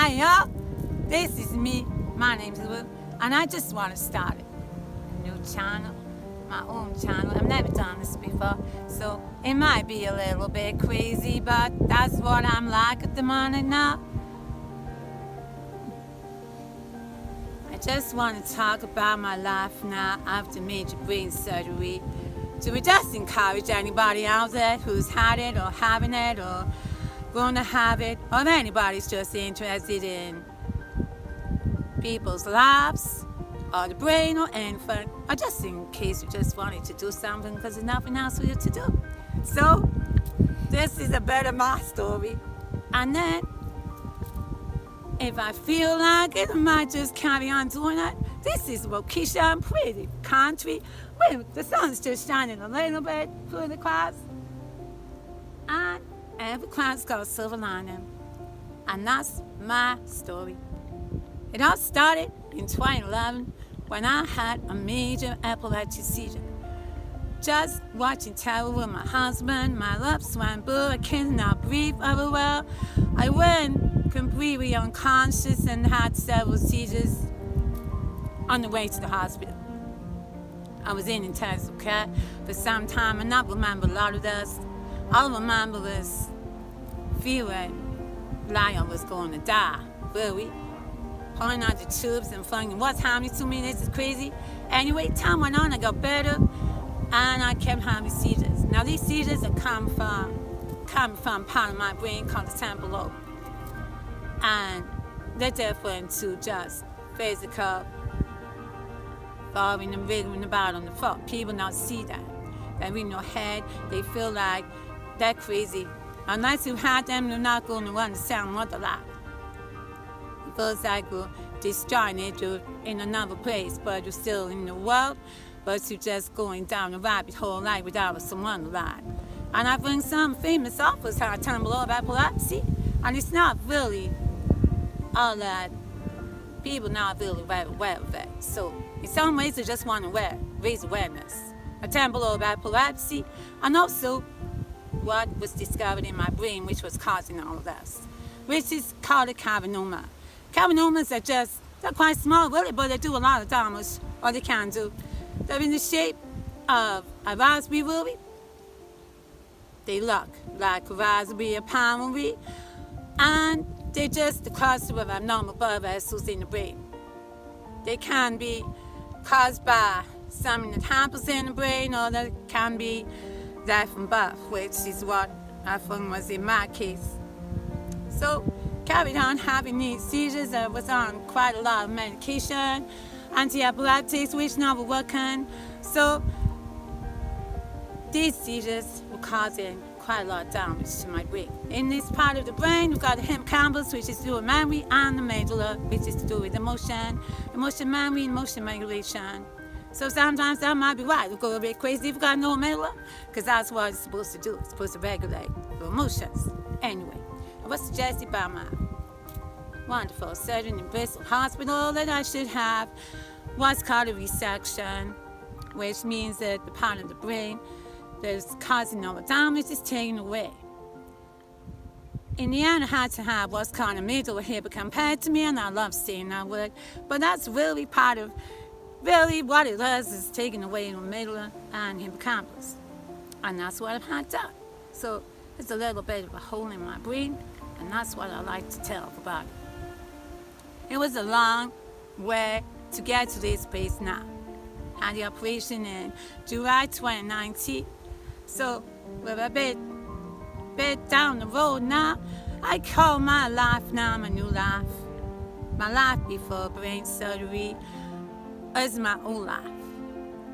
Hi y'all, this is me. My name's Lou, and I just want to start a new channel, my own channel. I've never done this before, so it might be a little bit crazy, but that's what I'm like at the moment now. I just want to talk about my life now after major brain surgery. To just encourage anybody out there who's had it or having it or going to have it, or if anybody's just interested in people's lives or the brain or anything, or just in case you just wanted to do something because there's nothing else for you to do. So this is a bit of my story, and then if I feel like it, I might just carry on doing it. This is Waukesha. I'm pretty country. Wait, the sun's just shining a little bit through the clouds, and every cloud's got a silver lining. And that's my story. It all started in 2011 when I had a major epileptic seizure. Just watching TV with my husband, my lips went blue, I cannot breathe very well. I went completely unconscious and had several seizures on the way to the hospital. I was in intensive care for some time, and I remember a lot of this. All I remember was feeling like I was going to die, really. Pulling out the tubes and thinking, what's happening to me? This is crazy. Anyway, time went on, I got better, and I kept having seizures. Now, these seizures are come from part of my brain called the temporal lobe. And they're different to just physical falling and wriggling about on the floor. People don't see that. They're in your head, they feel like they're crazy. Unless you had them, you're not going to understand what they're like. It feels like you're destroying you're in another place, but you're still in the world, but you're just going down a rabbit hole like without someone alive. And I think some famous authors had a temporal lobe epilepsy, and it's not really all that people not really very aware of it. So in some ways, they just want to raise awareness. A temporal lobe epilepsy, and also what was discovered in my brain, which was causing all of this, which is called a cavernoma. Cavernomas they're quite small, really, but they do a lot of damage, or they can do. They're in the shape of a raspberry, really. They look like a raspberry, a palm, and they're just the cluster of abnormal blood vessels in the brain. They can be caused by something that happens in the brain, or they can be death from birth, which is what I think was in my case. So, carried on having these seizures. I was on quite a lot of medication, anti-epileptics, which not working. So, these seizures were causing quite a lot of damage to my brain. In this part of the brain, we've got the hippocampus, which is to do with memory, and the medulla, which is to do with emotion memory, and emotion regulation. So sometimes that might be right. We go a bit crazy if we got no medulla, because that's what it's supposed to do. It's supposed to regulate the emotions. Anyway, I was suggested by my wonderful surgeon in Bristol Hospital that I should have what's called a resection, which means that the part of the brain that's causing all the damage is taken away. In the end, I had to have what's called a medulla hippocampectomy, and I love seeing that work, but that's really part of what it is taking away the medulla and hippocampus. And that's what I've had done. So it's a little bit of a hole in my brain, and that's what I like to tell about it. It was a long way to get to this place now. Had the operation in July 2019. So we're a bit down the road now. I call my life now my new life. My life before brain surgery is my old life.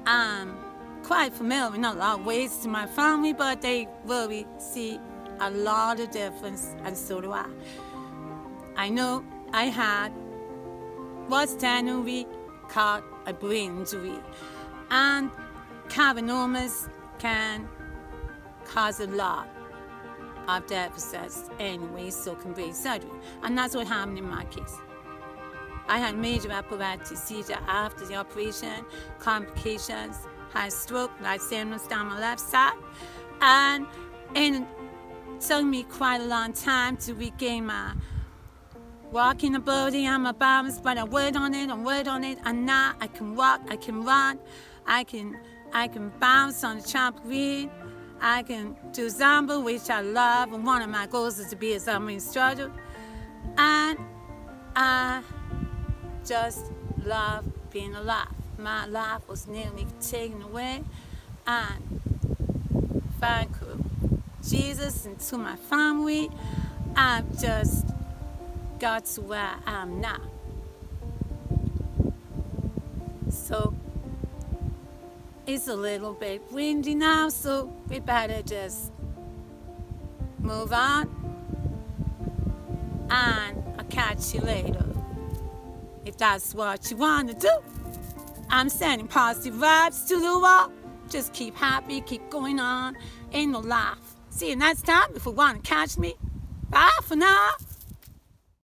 I'm quite familiar in a lot of ways to my family, but they really see a lot of difference, and so do I. I know I had what's generally called a brain injury, and cavernomas can cause a lot of deficits anyway, so can brain surgery, and that's what happened in my case. I had major epileptic seizure after the operation, complications, had stroke, like symptoms down my left side, and it took me quite a long time to regain my Walking the body, I'm a bounce, but I word on it, and now I can walk, I can run, I can bounce on the trampoline, I can do Zumba, which I love, and one of my goals is to be a Zumba instructor, and I just love being alive. My life was nearly taken away, and thank Jesus and to my family, I've just got to where I am now. So it's a little bit windy now, so we better just move on, and I'll catch you later if that's what you want to do. I'm sending positive vibes to the world. Just keep happy, keep going on, ain't no laugh. See you next time if you want to catch me. Bye for now.